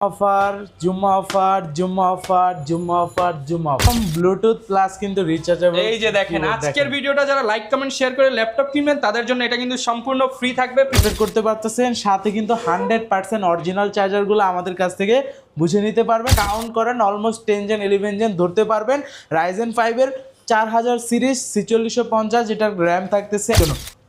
Offer জুম্মা offer জুম্মা offer জুম্মা offer জুম্মা offer Bluetooth plus কিন্তু rechargeable. এই যে দেখেন আজকের ভিডিওটা যারা লাইক কমেন্ট শেয়ার করে ল্যাপটপ কিনবেন তাদের জন্য এটা কিন্তু সম্পূর্ণ ফ্রি থাকবে। প্রিপেয়ার করতে পারতেছেন, সাথে কিন্তু 100% অরিজিনাল চার্জারগুলো আমাদের কাছ থেকে বুঝে নিতে পারবেন। কাউন্ট করেন অলমোস্ট 10 জেন 11 জেন ধরতে পারবেন। রাইজেন 5-এর 4000 সিরিজ 4650, যেটার র্যাম থাকতেছে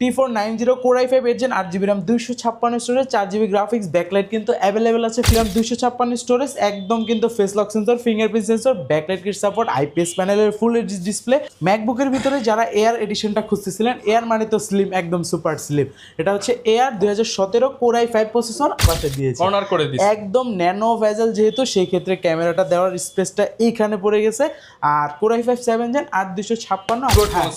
T490 Core i5 8 8GB RAM 256 storage 4GB graphics, backlight কিন্তু অ্যাভেলেবেল আছে। ফিল্ম 256 স্টোরেজ, একদম কিন্তু face lock sensor, fingerprint sensor, backlight kit support, IPS প্যানেলের ফুল এইচডি ডিসপ্লে। ম্যাকবুকের ভিতরে যারা এয়ার এডিশনটা খুঁজতেছিলেন, এয়ার মানে তো স্লিম, একদম সুপার স্লিম, এটা হচ্ছে এয়ার 2017 Core i5 প্রসেসর পাশে দিয়েছে, কর্নার করে দিয়েছে একদম ন্যানো ভেজেল, যেহেতু সেই ক্ষেত্রে ক্যামেরাটা দেওয়ার স্পেসটা এইখানে পড়ে গেছে। আর Core i5 7 Gen 8256,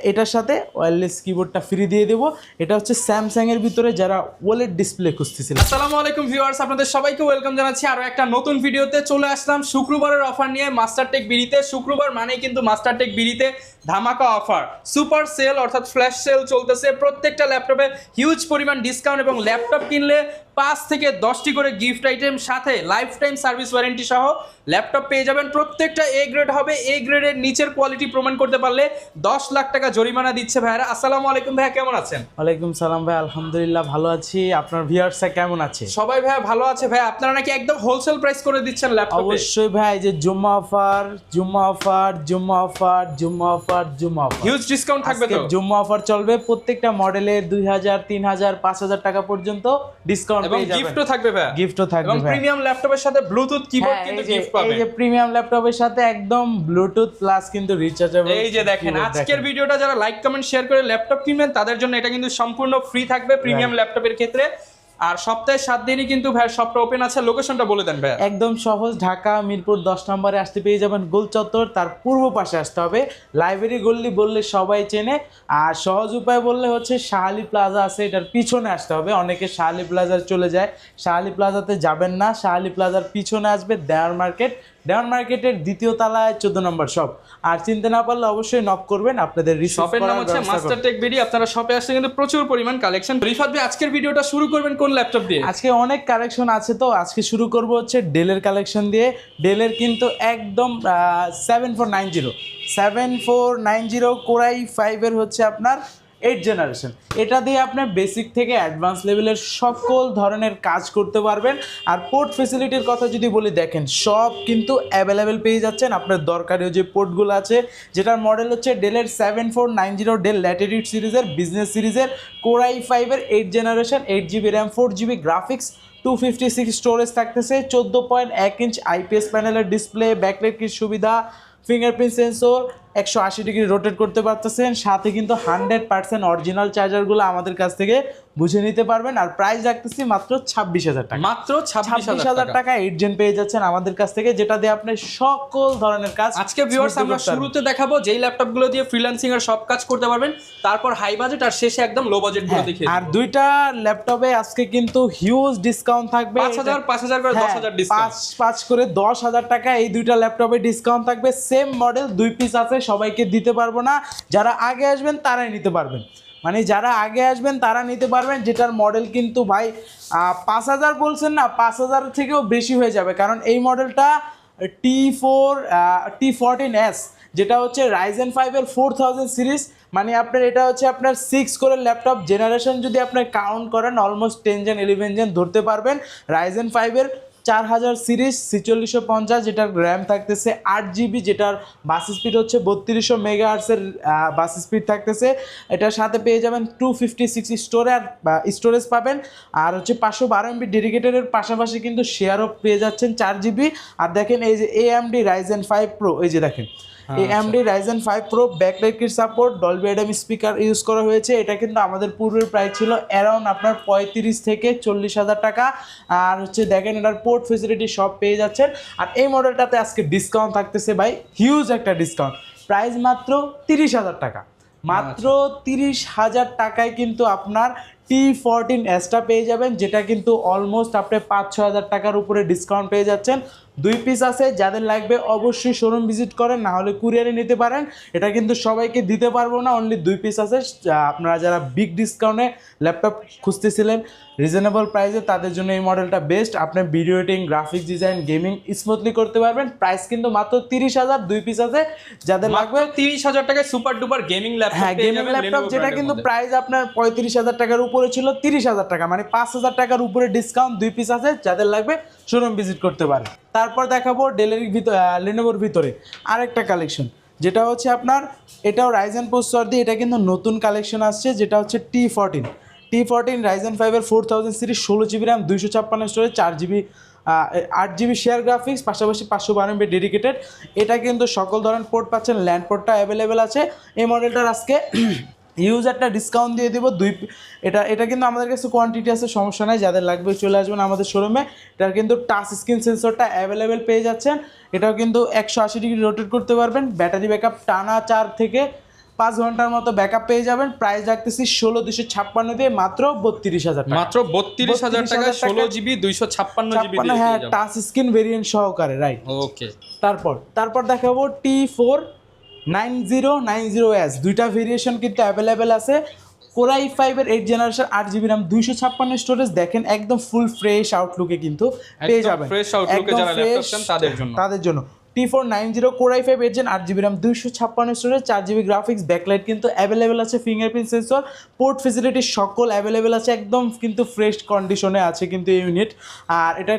এটার সাথে ওয়্যারলেস কিবোর্ডটা ফ্রি দিয়ে দেবো। এটা হচ্ছে স্যামসাং এর ভিতরে যারা ওয়ালেট ডিসপ্লে খুঁজতেছিল। আসসালামু আলাইকুম ভিউয়ার্স, আপনাদের সবাইকে ওয়েলকাম জানাচ্ছি আরো একটা নতুন ভিডিওতে। চলে আসলাম শুক্রবারের অফার নিয়ে মাস্টারটেক বিডিতে। শুক্রবার মানেই কিন্তু মাস্টারটেক বিডিতে ধামাকা অফার, সুপার সেল অর্থাৎ ফ্ল্যাশ সেল চলতেছে। প্রত্যেকটা ল্যাপটপে হিউজ পরিমাণ ডিসকাউন্ট এবং ল্যাপটপ কিনলে 5 থেকে 10টি করে গিফট আইটেম, সাথে লাইফ টাইম সার্ভিস ওয়ারেন্টি সহ ল্যাপটপ পেয়ে যাবেন। প্রত্যেকটা এ গ্রেড হবে, এ গ্রেডের নিচের কোয়ালিটি প্রমাণ করতে পারলে 10 লাখ টাকা জরিমানা দিচ্ছে ভাইরা। আসসালামু আলাইকুম ভাইয়া, কেমন আছেন? ওয়ালাইকুম সালাম ভাই, আলহামদুলিল্লাহ ভালো আছি। আপনার ভিউয়ার্সরা কেমন আছে? সবাই ভাইয়া ভালো আছে। ভাই আপনারা নাকি একদম হোলসেল প্রাইস করে দিচ্ছেন ল্যাপটপে? অবশ্যই ভাই, যে জুম্মা অফার জুম্মা অফার জুম্মা অফার জুম্মা অফার জুম্মা অফার, হিউজ ডিসকাউন্ট থাকবে তো? জুম্মা অফার চলবে, প্রত্যেকটা মডেলে 2000 3000 5000 টাকা পর্যন্ত ডিসকাউন্ট এবং পেয়ে যাবেন। গিফটও থাকবে ভাই, গিফটও থাকবে এবং ভাই। প্রিমিয়াম ল্যাপটপের সাথে ব্লুটুথ কিবোর্ড কিন্তু গিফট পাবেন। এই যে প্রিমিয়াম ল্যাপটপের সাথে একদম ব্লুটুথ প্লাস কিন্তু রিচার্জেবল। এই যে দেখেন আজকের ভিডিওটা যারা লাইক কমেন্ট শেয়ার করে ল্যাপটপ কিনবেন তাদের জন্য এটা কিন্তু সম্পূর্ণ ফ্রি থাকবে প্রিমিয়াম ল্যাপটপের ক্ষেত্রে। আর সপ্তাহে 7 দিনই কিন্তু ভাই শপটা ওপেন আছে। লোকেশনটা বলে দেন ভাই। একদম সহজ, ঢাকা মিরপুর 10 নম্বরে আসতে পেয়ে যাবেন গোল চত্বর, তার পূর্ব পাশে আসতে হবে। লাইব্রেরি গল্লি বললে সবাই চেনে, আর সহজ উপায় বললে হচ্ছে শাহালি প্লাজা আছে, এটার পিছনে আসতে হবে। অনেকে শাহালি প্লাজার চলে যায়, শাহালি প্লাজাতে যাবেন না, শাহালি প্লাজার পিছনে আসবে দেওয়ার মার্কেট, দেওয়ান মার্কেটের দ্বিতীয় তলায় 14 নম্বর শপ। আর চিনতে না পারলে অবশ্যই নক করবেন, আপনাদের শপের নাম হচ্ছে মাস্টারটেক বিডি। আপনারা শপে আসলে কিন্তু প্রচুর পরিমাণ কালেকশন। রিফাত ভাই আজকের ভিডিওটা শুরু করবেন কোন ল্যাপটপ দিয়ে? আজকে অনেক কালেকশন আছে, তো আজকে শুরু করব হচ্ছে ডেলের কালেকশন দিয়ে। ডেলের কিন্তু একদম 7490 Core i5 এর হচ্ছে আপনার 8 জেনারেশন। এটা দিয়ে আপনি বেসিক থেকে অ্যাডভান্স লেভেলের সকল ধরনের কাজ করতে পারবেন। আর পোর্ট ফেসিলিটির কথা যদি বলি, দেখেন সব কিন্তু অ্যাভেলেবেল পেয়ে যাচ্ছেন। আপনার দরকারি যে পোর্টগুলো আছে, যেটার মডেল হচ্ছে ডেলের 7490 ডেল ল্যাটিটিউড সিরিজের বিজনেস সিরিজের Core i5 এর 8 generation, 8GB RAM 4GB graphics, 256 storage থাকতেছে, 14.1 ইঞ্চ আইপিএস প্যানেলের ডিসপ্লে, ব্যাকলাইট কিট সুবিধা, ফিঙ্গারপ্রিন্ট সেন্সর, 180 ডিগ্রি রোটেট করতে পারতেছেন। সাথে কিন্তু 100% অরিজিনাল চার্জারগুলো আমাদের কাছ থেকে বুঝে নিতে পারবেন। আর প্রাইস রাখতেছি মাত্র 26,000 টাকা। মাত্র 26,000 টাকা 8 জেন পেয়ে যাচ্ছেন আমাদের কাছ থেকে, যেটা দিয়ে আপনি সকল ধরনের কাজ। আজকে ভিউয়ার্স আমরা শুরুতে দেখাবো যেই ল্যাপটপগুলো দিয়ে ফ্রিল্যান্সিং এর সব কাজ করতে পারবেন, তারপর হাই বাজেট, আর শেষে একদম লো বাজেট গুলো দেখিয়ে আর দুইটা ল্যাপটপে আজকে কিন্তু হিউজ ডিসকাউন্ট থাকবে। 5000 করে 10,000 ডিসকাউন্ট, 5 করে 10,000 টাকা এই দুইটা ল্যাপটপে ডিসকাউন্ট থাকবে। সেম মডেল 2 পিস আছে, সবাইকে দিতে পারবো না, যারা আগে আসবেন তারাই নিতে পারবেন। মানে যারা আগে আসবেন তারা নিতে পারবেন, যেটার মডেল কিন্তু ভাই 5000 বলছেন না, 5000 থেকেও বেশি হয়ে যাবে, কারণ এই মডেলটা T14S, যেটা হচ্ছে রাইজেন 5 এর 4000 সিরিজ। মানে আপনার এটা হচ্ছে আপনার 6 করে ল্যাপটপ জেনারেশন, যদি আপনার কাউন্ট করেন অলমোস্ট 10 জেন 11 জেন ধরতে পারবেন। রাইজেন 5 এর 4000 সিরিজ 4650, যেটার র্যাম থাকতেছে 8GB, যেটার বাস স্পিড হচ্ছে 3200 মেগাহার্টসের বাস স্পিড থাকতেছে। এটার সাথে পেয়ে যাবেন 256 স্টোরেজ পাবেন, আর হচ্ছে 512 MB ডেডিকেটেডের পাশাপাশি কিন্তু শেয়ারও পেয়ে যাচ্ছেন 4GB। আর দেখেন এই যে AMD Ryzen 5 Pro, এই যে দেখেন AMD Ryzen 5 Pro, backlight kit support, Dolby atoms speaker use করা হয়েছে। এটা কিন্তু আমাদের পূর্বের প্রাইস ছিল অ্যারাউন্ড আপনার 35 থেকে 40,000 টাকা। আর হচ্ছে দেখেন এটার পোর্ট ফেসিলিটি সব পেয়ে যাচ্ছেন। আর এই মডেলটাতে আজকে ডিসকাউন্ট থাকতেছে ভাই, হিউজ একটা ডিসকাউন্ট, প্রাইস মাত্র 30,000 টাকা। মাত্র 30,000 টাকায় কিন্তু আপনার T14S টা পেয়ে যাবেন, যেটা কিন্তু অলমোস্ট আপনি 5-6 হাজার টাকার উপরে ডিসকাউন্ট পেয়ে যাচ্ছেন। 2 পিস আছে, যাদের লাগবে অবশ্যই শোরুম ভিজিট করেন, না হলে কুরিয়ারে নিতে পারেন। এটা কিন্তু সবাইকে দিতে পারবো না, অনলি 2 পিস আছে। আপনারা যারা বিগ ডিসকাউন্টে ল্যাপটপ খুঁজতেছিলেন রিজনেবল প্রাইসে, তাদের জন্য এই মডেলটা বেস্ট। আপনি video editing, graphics design, gaming smoothly করতে পারবেন। প্রাইস কিন্তু মাত্র 30,000, 2 পিস আছে, যাদের লাগবে 30,000 টাকায় সুপার ডুপার গেমিং ল্যাপটপ। হ্যাঁ, গেমিং ল্যাপটপ যেটা কিন্তু প্রাইস আপনার 35,000 টাকার উপরে ছিল, 30,000 টাকা, মানে 5,000 টাকার উপরে ডিসকাউন্ট। 2 পিস আছে, যাদের লাগবে শোরুম ভিজিট করতে পারেন। তারপর দেখাবো ডেলের ভিতরে, লেনোভোর ভিতরে আরেকটা কালেকশন, যেটা হচ্ছে আপনার এটাও রাইজেন প্রসেসর দিয়ে, এটা কিন্তু নতুন কালেকশন আসছে, যেটা হচ্ছে T14 Ryzen 5 4000 series, 16GB RAM, 256 storage, 4GB 8GB share graphics, পাশাপাশি 512 MB ডেডিকেটেড। এটা কিন্তু সকল ধরনের পোর্ট পাচ্ছেন, ল্যান্ড পোর্টটা অ্যাভেলেবেল আছে। এই মডেলটার আজকে ইউজারটা ডিসকাউন্ট দিয়ে দেবো এটা কিন্তু আমাদের কাছে কোয়ান্টিটি আছে, সমস্যা নাই, যাদের লাগবে চলে আসবেন আমাদের শোরুমে। এটার কিন্তু টাচ স্ক্রিন সেন্সরটা অ্যাভেলেবেল পেয়ে যাচ্ছেন। এটাও কিন্তু 180 ডিগ্রি রোটেট করতে পারবেন। ব্যাটারি ব্যাকআপ টানা 4 থেকে 5 ঘন্টার মতো ব্যাকআপ পেয়ে যাবেন। প্রাইস রাখতেছি 16,256 দিয়ে মাত্র 32,000 টাকা। মাত্র 32,000 টাকা 16GB 256GB দিয়ে। হ্যাঁ, টাচ স্ক্রিন ভেরিয়েন্ট সহকারে, রাইট। ওকে, তারপর দেখাবো T49090S, দুইটা ভেরিয়েশন কিন্তু অ্যাভেলেবেল আছে। কোরাই 5 এর 8 জেনারেশন, 8GB RAM, 256 স্টোরেজ। দেখেন একদম ফুল ফ্রেশ আউটলুকে কিন্তু পেয়ে যাবেন, ফ্রেশ আউটলুকে যারা ল্যাপটপ চান তাদের জন্য T490 core i 5 8 gen, 8GB RAM, 256 storage, 4GB graphics, backlight কিন্তু অ্যাভেলেবেল আছে, ফিঙ্গারপ্রিন্ট সেন্সর, পোর্ট ফেসিলিটি সকল অ্যাভেলেবেল আছে, একদম কিন্তু ফ্রেশ কন্ডিশনে আছে কিন্তু এই ইউনিট। আর এটা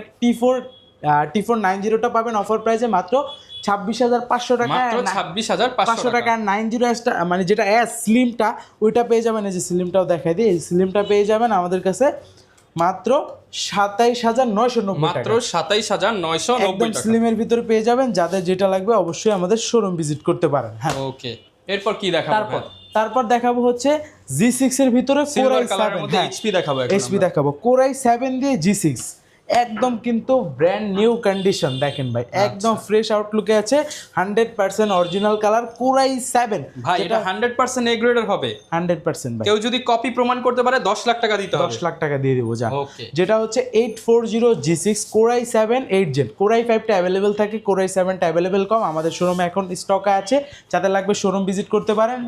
T490টা পাবেন অফার প্রাইসে মাত্র 26,500 টাকা, মাত্র 26,500 টাকা। আর 90S মানে যেটা এস স্লিমটা, ওইটা পেয়ে যাবেন, এই যে স্লিমটাও দেখাই দিই, এই স্লিমটা পেয়ে যাবেন আমাদের কাছে মাত্র 27,990 মাত্র 27,990 একদম টাকা। স্লিমের ভিতরে পেয়ে যাবেন। যাদের যেটা লাগবে অবশ্যই আমাদের শোরুম ভিজিট করতে পারেন। হ্যাঁ, ওকে, এরপর কি দেখাবো? তারপর দেখাবো হচ্ছে G6 এর ভিতরে সিলভার কালারের মধ্যে এইচপি দেখাবো। এইচপি দেখাবো কোরাই 7 দিয়ে G6, একদম কিন্তু ব্র্যান্ড নিউ কন্ডিশন। দেখেন ভাই, একদম ফ্রেশ আউটলুকে আছে, 100% অরিজিনাল কালার কোরাই 7। ভাই এটা 100% এ গ্রেডের হবে, 100% ভাই। কেউ যদি কপি প্রমাণ করতে পারে 10 লাখ টাকা দিতে হবে। 10 লাখ টাকা দিয়ে দেবো, জান। ওকে, যেটা হচ্ছে 840 G6 কোরাই 7 8 জেন। কোরাই 5টা অ্যাভেলেবেল থাকে, কোরাই 7টা অ্যাভেলেবেল কম। আমাদের শোরুমে এখন স্টকে আছে, যাদের লাগবে শোরুম ভিজিট করতে পারেন।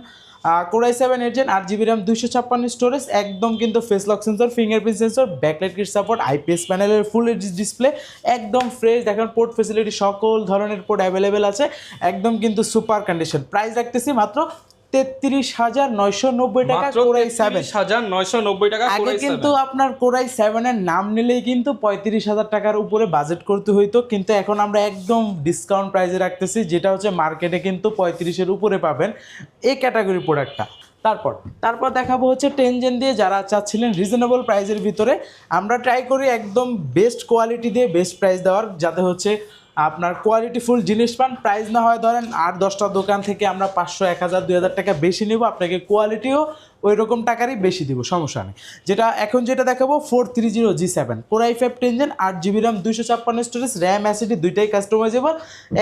Core i 7 8 gen, 8GB RAM, 256 storage, একদম কিন্তু face lock sensor, fingerprint sensor, backlight kit support, IPS প্যানেলের ফুল এইচডি ডিসপ্লে, একদম ফ্রেশ। দেখেন পোর্ট ফেসিলিটি সকল ধরনের পোর্ট অ্যাভেলেবেল আছে, একদম কিন্তু সুপার কন্ডিশন। প্রাইস রাখতেছি মাত্র 33,990 টাকা কোরাই 7। 33,990 টাকা। আগে কিন্তু আপনার কোরাই 7 এর নাম নিলেই কিন্তু 35,000 টাকার উপরে বাজেট করতে হইতো, কিন্তু এখন আমরা একদম ডিসকাউন্ট প্রাইসে রাখতেছি, যেটা হচ্ছে মার্কেটে কিন্তু 35-এর উপরে পাবেন এই ক্যাটাগরি প্রোডাক্টটা। তারপর দেখাবো হচ্ছে 10 জেন দিয়ে, যারা চাচ্ছিলেন রিজনেবল প্রাইসের ভিতরে, আমরা ট্রাই করি একদম বেস্ট কোয়ালিটি দিয়ে বেস্ট প্রাইস দেওয়ার, যাতে হচ্ছে আপনার কোয়ালিটিফুল জিনিস পান। প্রাইস না হয় ধরেন 8-10টা দোকান থেকে আমরা 500 1,000 2,000 টাকা বেশি নেব, আপনাকে কোয়ালিটিও ওই রকম টাকারই বেশি দিব, সমস্যা নেই। যেটা দেখাবো 430 G7 core i 5 10 gen, 8GB RAM, 256 storage, RAM SSD দুইটাই কাস্টমাইজেবল,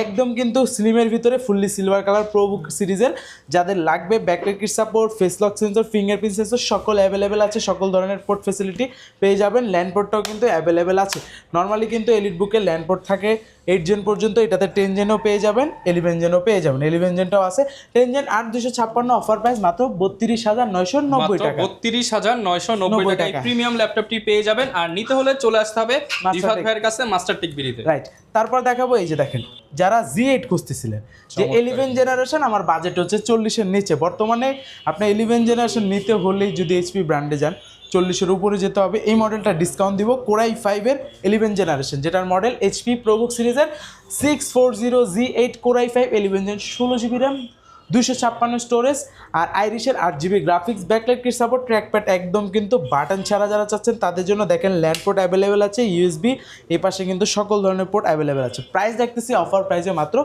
একদম কিন্তু স্লিমের ভিতরে ফুললি সিলভার কালার প্রোবুক সিরিজের। যাদের লাগবে backlight kit support, face lock sensor, fingerprint sensor সকল অ্যাভেলেবেল আছে, সকল ধরনের পোর্ট ফেসিলিটি পেয়ে যাবেন। ল্যান্ড পোর্টটাও কিন্তু অ্যাভেলেবেল আছে। নর্মালি কিন্তু এলিট বুকে ল্যান্ড পোর্ট থাকে 8 জেন পর্যন্ত, এটাতে 10 জেনও পেয়ে যাবেন, 11 জেনও পেয়ে যাবেন। 11 জেনটাও আছে। 10 জেন 8,256 অফার প্রাইস মাত্র 32,990 টাকা। 32,990 টাকা প্রিমিয়াম ল্যাপটপটি পেয়ে যাবেন। আর নিতে হলে চলে আসতে হবে রিফাত ভাইয়ের কাছে, মাস্টার টেক বিডিতে। রাইট। তারপর দেখাবো এই যে দেখেন, যারা Z8 খুঁজতেছিলেন, যে 11 জেনারেশন, আমার বাজেট হচ্ছে 40-এর নিচে। বর্তমানে আপনি 11 জেনারেশন নিতে হলেই যদি এইচপি ব্র্যান্ডে যান 40-এর উপরে যেতে হবে। এই মডেলটা ডিসকাউন্ট দিব, কোরাই 5 এর 11 জেনারেশন, যেটার মডেল এইচপি প্রোবুক সিরিজের 640 Z8 core i 5 11 gen, 16GB RAM, 256 storage, আর আইরিশের 8GB graphics, backlight kit support, trackpad, একদম কিন্তু বাটন ছাড়া যারা চাচ্ছেন তাদের জন্য দেখেন ল্যান্ড পোর্ট অ্যাভেলেবেল আছে, ইউএসবি, এই পাশে কিন্তু সকল ধরনের পোর্ট অ্যাভেলেবেল আছে। প্রাইস দেখতেছি অফার প্রাইসে মাত্র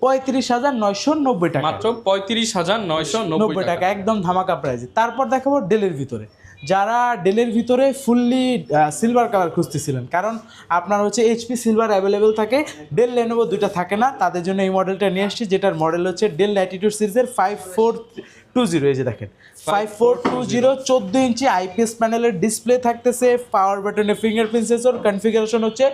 35,990 টাকা, মাত্র 35,990 টাকা, একদম ধামাকা প্রাইসে। তারপর দেখাবো ডেলের ভিতরে, যারা ডেলের ভিতরে ফুললি সিলভার কালার খুঁজতেছিলেন, কারণ আপনার হচ্ছে এইচপি সিলভার অ্যাভেলেবেল থাকে, ডেল লেনোভো দুইটা থাকে না, তাদের জন্য এই মডেলটা নিয়ে আসছি, যেটার মডেল হচ্ছে ডেল ল্যাটিটিউড সিরিজের 5420। এই যে দেখেন 5420, 14 ইঞ্চি আইপিএস প্যানেলের ডিসপ্লে থাকতেছে, পাওয়ার বাটনে ফিঙ্গারপ্রিন্ট সেন্সর, কনফিগারেশন হচ্ছে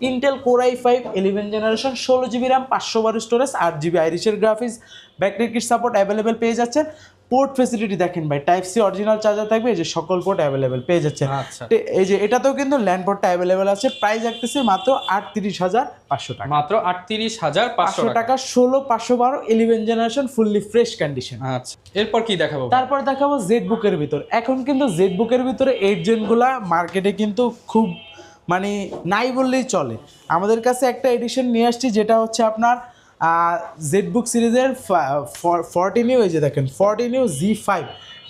Intel core i5 11 generation 16GB RAM 512 storage 8GB আইরিশের graphics backlight kit support available পেয়ে যাচ্ছেন। পোর্ট ফেসিলিটি দেখেন ভাই, টাইপ সি অরিজিনাল চার্জার থাকবে, এই যে সকল পোর্ট অ্যাভেলেবেল পেয়ে যাচ্ছেন। আচ্ছা। এই যে এটাতেও কিন্তু ল্যান্ড পোর্টটা অ্যাভেলেবেল আছে। প্রাইস রাখতেছে মাত্র 38,500 টাকা। মাত্র 38,500 টাকা 16/512 11 জেনারেশন ফুললি ফ্রেশ কন্ডিশন। আচ্ছা, এরপর কি দেখাবো? তারপর দেখাবো জেড বুকের ভিতর। এখন কিন্তু জেড বুকের ভিতরে 8 জেনগুলা মার্কেটে কিন্তু খুব মানে নাই বললেই চলে। আমাদের কাছে একটা এডিশন নিয়ে আসছি যেটা হচ্ছে আপনার জেড বুক সিরিজের 40 নিউ, এই যে দেখেন 40 নিউ Z5,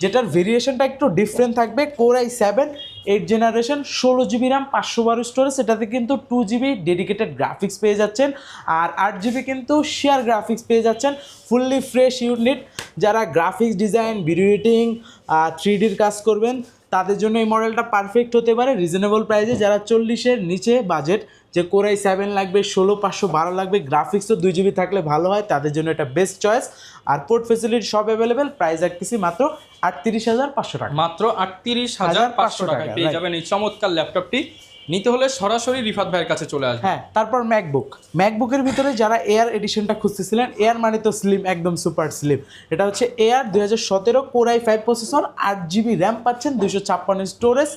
যেটার ভেরিয়েশনটা একটু ডিফারেন্ট থাকবে। Core i7 8 generation 16GB RAM 512 storage, এটাতে কিন্তু 2GB ডেডিকেটেড গ্রাফিক্স পেয়ে যাচ্ছেন আর 8GB কিন্তু শেয়ার গ্রাফিক্স পেয়ে যাচ্ছেন। ফুললি ফ্রেশ ইউনিট, যারা গ্রাফিক্স ডিজাইন, ভিডিও এডিটিং, 3Dর কাজ করবেন তাদের জন্য এই মডেলটা পারফেক্ট হতে পারে রিজনেবল প্রাইসে। যারা 40-এর নিচে বাজেট, যে কোর i7 লাগবে, 16/512 লাগবে, গ্রাফিক্সও 2GB থাকলে ভালো হয়, তাদের জন্য এটা বেস্ট চয়েস। আর পোর্ট ফেসিলিটি সব অ্যাভেলেবেল। প্রাইস রাখতেছি মাত্র 38,500 টাকা। মাত্র 38,500 টাকায় পেয়ে যাবেন এই চমৎকার ল্যাপটপটি। নিতে হলে সরাসরি রিফাত ভাইয়ের কাছে চলে আসবেন। হ্যাঁ, তারপর ম্যাকবুকের ভিতরে যারা এয়ার এডিশনটা খুঁজতেছিলেন, এয়ার মানে তো স্লিম, একদম সুপার স্লিম। এটা হচ্ছে air 2017 core i5 processor, 8GB RAM পাচ্ছেন, 256 স্টোরেজ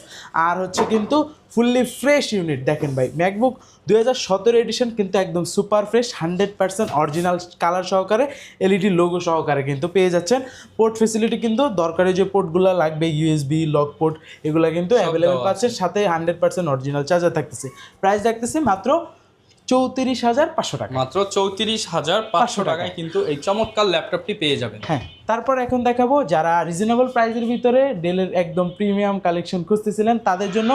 আর হচ্ছে কিন্তু ফুললি ফ্রেশ ইউনিট। দেখেন ভাই, ম্যাকবুক 2017 এডিশন কিন্তু একদম সুপার ফ্রেশ, 100% অরিজিনাল কালার সহকারে, এলইডি লোগো সহকারে কিন্তু পেয়ে যাচ্ছেন। পোর্ট ফেসিলিটি কিন্তু দরকারি যে পোর্টগুলো লাগবে, ইউএসবি, লক পোর্ট, এগুলো কিন্তু অ্যাভেলেবেল পাচ্ছেন, সাথে 100% অরিজিনাল চার্জার থাকতেছে। প্রাইস রাখতেছে মাত্র 34,500 টাকা। মাত্র 34,500 টাকায় কিন্তু এই চমৎকার ল্যাপটপটি পেয়ে যাবেন। হ্যাঁ, তারপর এখন দেখাবো যারা রিজনেবল প্রাইসের ভিতরে ডেলের একদম প্রিমিয়াম কালেকশন খুঁজতেছিলেন তাদের জন্য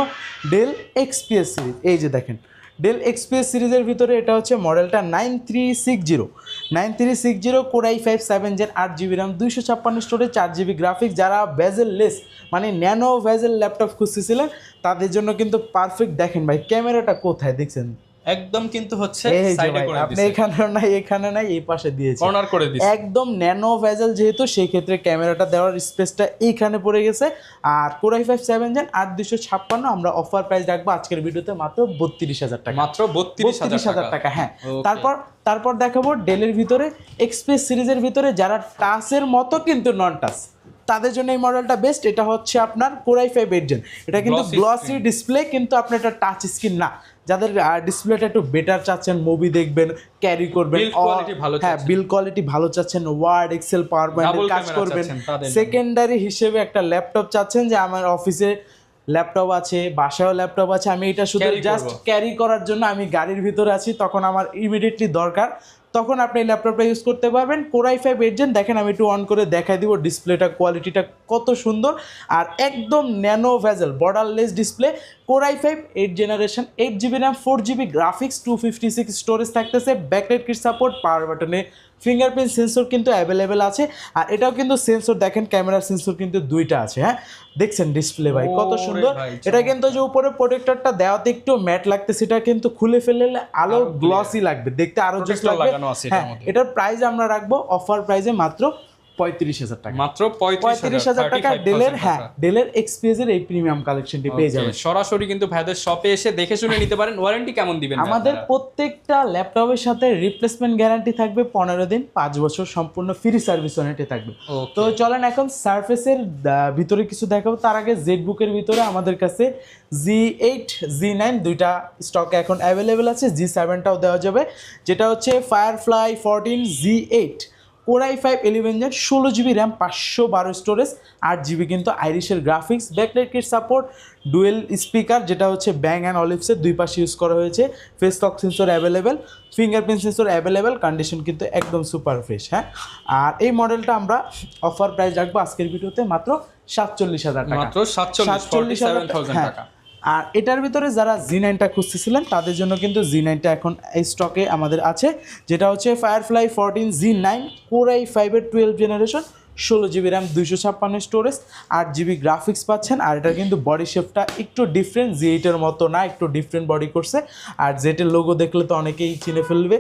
ডেল XPS সিরিজ। এই যে দেখেন ডেল XPS সিরিজের ভিতরে এটা হচ্ছে মডেলটা 9360 core i5 7 gen 8GB RAM 256 storage 4GB graphics. যারা বেজেল লেস মানে ন্যানো বেজেল ল্যাপটপ খুঁজতেছিলেন তাদের জন্য কিন্তু পারফেক্ট। দেখেন ভাই, ক্যামেরাটা কোথায় দেখছেন, একদম কিন্তু হচ্ছে এই যে সাইডে ভাই, করে আপনি দিয়েছে, এখানে নাই এই পাশে দিয়েছে, কর্নার করে দিয়েছে। একদম ন্যানো ভেজেল যেহেতু, সেই ক্ষেত্রে ক্যামেরাটা দেওয়ার স্পেসটা এইখানে পড়ে গেছে। আর কোর i5 7 জেন 8256 আমরা অফার প্রাইস রাখবো আজকের ভিডিওতে মাত্র 32,000 টাকা। মাত্র 32,000 টাকা। হ্যাঁ, Okay. তারপর দেখাবো ডেলের ভিতরে এক্সপ্রেস সিরিজের ভিতরে যারা টাচের মতো কিন্তু নন টাচ, তাদের জন্য এই মডেলটা বেস্ট। এটা হচ্ছে আপনার কোর i5 8 জেন, এটা কিন্তু গ্লসি ডিসপ্লে, কিন্তু আপনার এটা টাচ স্ক্রিন না। যাদের ডিসপ্লেটা একটু বেটার চাচ্ছেন, মুভি দেখবেন, ক্যারি করবেন, হ্যাঁ বিল কোয়ালিটি ভালো চাচ্ছেন, ওয়ার্ড, এক্সেল, পাওয়ার পয়েন্টের কাজ করবেন, সেকেন্ডারি হিসেবে একটা ল্যাপটপ চাচ্ছেন যে আমার অফিসে ল্যাপটপ আছে, বাসায়ও ল্যাপটপ আছে, আমি এটা শুধু জাস্ট ক্যারি করার জন্য, আমি গাড়ির ভিতরে আছি, তখন আমার ইমিডিয়েটলি দরকার, তখন আপনি এই ল্যাপটপটা ইউজ করতে পারবেন। কোর i5 8 জেন দেখেন, আমি একটু অন করে দেখাই দিব ডিসপ্লেটা, কোয়ালিটিটা কত সুন্দর আর একদম nano bezel borderless display. Core i5 8 generation 8GB RAM 4GB graphics 256 storage থাকতেছে, ব্যাকলাইট কিট সাপোর্ট, পাওয়ার বাটনে ফিঙ্গারপ্রিন্ট সেন্সর কিন্তু অ্যাভেলেবেল আছে। আর এটাও কিন্তু সেন্সর দেখেন, ক্যামেরার সেন্সর কিন্তু দুইটা আছে। হ্যাঁ, দেখছেন ডিসপ্লে ভাই কত সুন্দর। এটা কিন্তু যে উপরে প্রোটেক্টরটা দেওয়াতে একটু ম্যাট লাগতেছে, এটা কিন্তু খুলে ফেললে আলো গ্লসি লাগবে, দেখতে আরো জোস লাগবে। হ্যাঁ, এটার প্রাইস আমরা রাখবো অফার প্রাইসে মাত্র 35,000 টাকা। মাত্র 35,000 টাকা ডেলের, হ্যাঁ ডেলের XPS এর এই প্রিমিয়াম কালেকশনটি পেয়ে যাবেন। সরাসরি কিন্তু ভাইদের শপে এসে দেখে শুনে নিতে পারেন। ওয়ারেন্টি কেমন দিবেন? আমাদের প্রত্যেকটা ল্যাপটপের সাথে রিপ্লেসমেন্ট গ্যারান্টি থাকবে 15 দিন, 5 বছর সম্পূর্ণ ফ্রি সার্ভিস ওয়ারেন্টি থাকবে। তো চলেন এখন সারফেসের ভিতরে কিছু দেখাবো। তার আগে জেড বুকের ভিতরে আমাদের কাছে Z8 Z9 দুইটা স্টকে এখন অ্যাভেলেবেল আছে, G7টাও দেওয়া যাবে, যেটা হচ্ছে Firefly 14 Z8 core i5 11 gen 16GB RAM 512 storage 8GB কিন্তু আইরিশের graphics, backlight kit support, dual speaker যেটা হচ্ছে ব্যাং অ্যান্ড অলিভসের দুই পাশে ইউজ করা হয়েছে, face lock sensor available, fingerprint sensor available, condition কিন্তু একদম সুপার ফ্রেশ। হ্যাঁ, আর এই মডেলটা আমরা অফার প্রাইস রাখবো আজকের ভিডিওতে মাত্র 47,000 টাকা। মাত্র 47,000 টাকা। আর এটার ভিতরে যারা Z9টা খুঁজতেছিলেন তাদের জন্য কিন্তু Z9টা এখন এই স্টকে আমাদের আছে, যেটা হচ্ছে ফায়ারফ্লাই 14 Z9 কোর i5 এর 12 generation 16GB RAM 256 storage 8GB graphics পাচ্ছেন। আর এটার কিন্তু বডি শেপটা একটু ডিফারেন্ট, Z8 এর মতো না, একটু ডিফারেন্ট বডি করছে। আর Z8 এর লোগো দেখলে তো অনেকেই চিনে ফেলবে।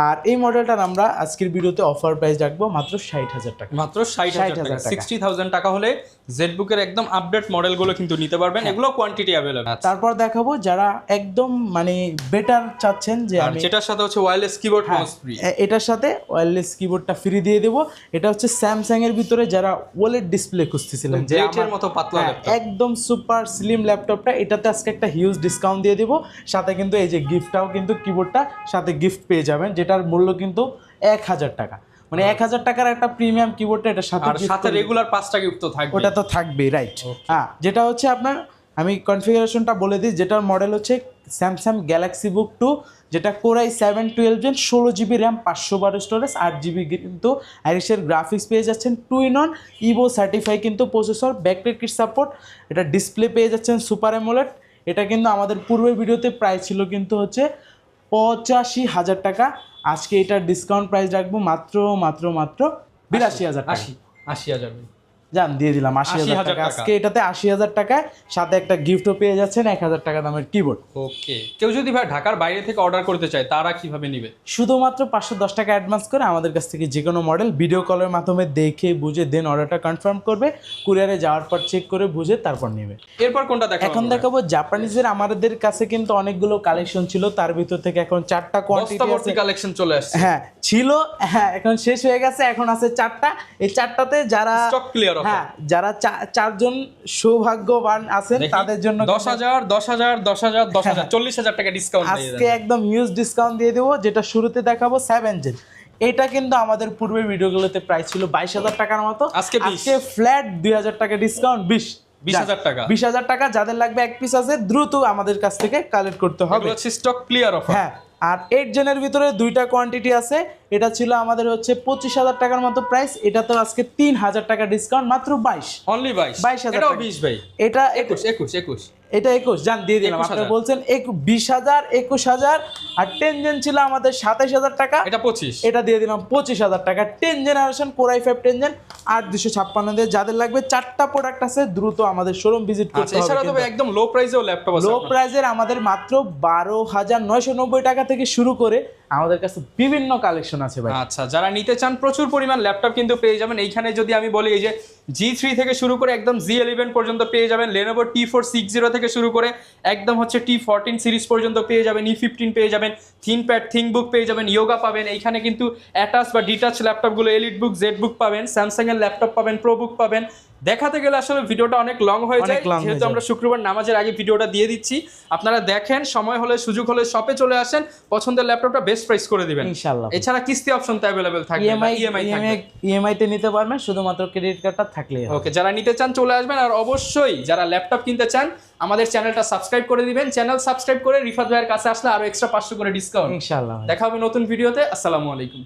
আর এই মডেলটার আমরা আজকের ভিডিওতে অফার প্রাইস রাখবো মাত্র 60,000 টাকা। মাত্র 60,000 টাকা। 60,000 টাকা হলে জেটবুকের একদম আপডেট মডেলগুলো কিন্তু নিতে পারবেন, এগুলো কোয়ান্টিটি অ্যাভেলেবল। তারপর দেখাবো যারা একদম মানে বেটার চাচ্ছেন যে আর আমি যেটার সাথে হচ্ছে ওয়্যারলেস কিবোর্ড মাউস ফ্রি, এটার সাথে ওয়্যারলেস কিবোর্ডটা ফ্রি দিয়ে দেবো। এটা হচ্ছে স্যামসাং এর ভিতরে যারা ওলেড ডিসপ্লে খুঁজতেছিলেন যে এর মতো পাতলা ল্যাপটপ, একদম সুপার স্লিম ল্যাপটপটা, এটাতে আজকে একটা হিউজ ডিসকাউন্ট দিয়ে দিব। সাথে কিন্তু এই যে গিফটটাও কিন্তু কিবোর্ডটা সাথে গিফট পেয়ে যাবেন, যেটার মূল্য কিন্তু 1000 টাকা। মানে 1000 টাকার একটা প্রিমিয়াম কিবোর্ডটা এটার সাথে আর সাথে রেগুলার 5টা গিফট তো থাকবে, ওটা তো থাকবেই, রাইট। হ্যাঁ, যেটা হচ্ছে আপনার আমি কনফিগারেশনটা বলে দিই, যেটার মডেল হচ্ছে স্যামসাং গ্যালাক্সি বুক 2, যেটা core i 7/12 gen, 16 GB RAM, 512 storage, 8 GB কিন্তু আইরিশের গ্রাফিক্স পেয়ে যাচ্ছেন, 2-in-1 ইভো সার্টিফাই কিন্তু প্রসেসর, ব্যাকলাইট কিট সাপোর্ট, এটা ডিসপ্লে পেয়ে যাচ্ছেন সুপার অ্যামোলেড। এটা কিন্তু আমাদের পূর্বের ভিডিওতে প্রাইস ছিল কিন্তু হচ্ছে 85,000 টাকা। আজকে এটার ডিসকাউন্ট প্রাইস রাখবো মাত্র 82,000 টাকা। 80,000 জান দিয়ে দিলাম 80,000 80,000 টাকা। আজকে এটাতে 80,000 টাকায় সাথে একটা গিফটও পেয়ে যাচ্ছেন 1,000 টাকা দামের কিবোর্ড। ওকে, কেউ যদি ভাই ঢাকার বাইরে থেকে অর্ডার করতে চায় তারা কিভাবে নেবে? শুধুমাত্র 510 টাকা অ্যাডভান্স করে আমাদের কাছ থেকে যে কোনো মডেল ভিডিও কলের মাধ্যমে দেখে বুঝে দেন অর্ডারটা কনফার্ম করবে, কুরিয়ারে যাওয়ার পর চেক করে বুঝে তারপর নেবে। এরপর কোনটা দেখাবো? এখন দেখাবো জাপানিজের। আমাদের কাছে কিন্তু অনেকগুলো কালেকশন ছিল, তার ভিতর থেকে এখন 4টা কোয়ান্টিটি আছে, কালেকশন চলে আসছে। হ্যাঁ ছিল, হ্যাঁ এখন শেষ হয়ে গেছে, এখন আছে 4টা। এই 4টাতে যারা স্টক ক্লিয়ার অফার, হ্যাঁ যারা 4জন সৌভাগ্যবান আছেন তাদের জন্য 10,000 10,000 10,000 10,000 40,000 টাকা ডিসকাউন্ট দিয়ে আজকে একদম হিউজ ডিসকাউন্ট দিয়ে দেবো। যেটা শুরুতে দেখাবো 7 জেন, এটা কিন্তু আমাদের পূর্বের ভিডিওগুলোতে প্রাইস ছিল 22,000 টাকার মতো, আজকে ফ্ল্যাট 2,000 টাকা ডিসকাউন্ট, 20,000 টাকা। 20,000 টাকা। যাদের লাগবে এক পিস আছে দ্রুত আমাদের কাছ থেকে কালেক্ট করতে হবে, এগুলো হচ্ছে স্টক ক্লিয়ার অফার। হ্যাঁ। আর 8 জেনের ভিতরে 2টা কোয়ান্টিটি আছে, এটা ছিল আমাদের হচ্ছে 25,000 টাকার মতো প্রাইস, এটা তো আজকে 3,000 টাকা ডিসকাউন্ট, মাত্র 22 অনলি 22,000 এটাও 20 ভাই, এটা 21 এটা 21 জান দিয়ে দিলাম। আপনারা বলছেন 20,000 21,000, আর 10 জেন ছিল আমাদের 27,000 টাকা, এটা 25, এটা দিয়ে দিলাম 25,000 টাকা। 10 জেনারেশন কোরাই 5 10 জেন 8256 দিয়ে। যাদের লাগবে 4টা প্রোডাক্ট আছে দ্রুত আমাদের শোরুম ভিজিট করতে হবে। এছাড়া তবে একদম লো প্রাইসেও ল্যাপটপ আছে, লো প্রাইজের আমাদের মাত্র 12,990 টাকা থেকে শুরু করে আমাদের কাছে বিভিন্ন কালেকশন আছে ভাই। আচ্ছা, যারা নিতে চান প্রচুর পরিমাণ ল্যাপটপ কিন্তু পেয়ে যাবেন এইখানে। যদি আমি বলি এই যে G3 থেকে শুরু করে একদম G11 পর্যন্ত পেয়ে যাবেন, Lenovo T460 থেকে শুরু করে একদম হচ্ছে T14 সিরিজ পর্যন্ত পেয়ে যাবেন, E15 পেয়ে যাবেন, থিনপ্যাড থিংবুক পেয়ে যাবেন, ইয়োগা পাবেন। এইখানে কিন্তু অ্যাটাচ বা ডিটাচ ল্যাপটপগুলো এলিট বুক, জেড বুক পাবেন, স্যামসাং এর ল্যাপটপ পাবেন, প্রো বুক পাবেন। দেখাতে গেলে আসলে ভিডিওটা অনেক লং হয়ে যায়, যেহেতু আমরা শুক্রবার নামাজের আগে ভিডিওটা দিয়ে দিচ্ছি। আপনারা দেখেন, সময় হলে সুযোগ হলে শপে চলে আসেন, পছন্দের ল্যাপটপটা বেস্ট প্রাইস করে দিবেন ইনশাআল্লাহ। এছাড়া কিস্তি অপশন তো अवेलेबल থাকবে, ইএমআই তে নিতে পারবেন, শুধুমাত্র ক্রেডিট কার্ডটা থাকলেই হবে। ওকে, যারা নিতে চান চলে আসবেন। আর অবশ্যই যারা ল্যাপটপ কিনতে চান আমাদের চ্যানেলটা সাবস্ক্রাইব করে দিবেন। চ্যানেল সাবস্ক্রাইব করে রিফাত ভাইয়ের কাছে আসলে আরো এক্সট্রা 500 করে ডিসকাউন্ট ইনশাআল্লাহ। দেখা হবে নতুন ভিডিওতে। আসসালামু আলাইকুম।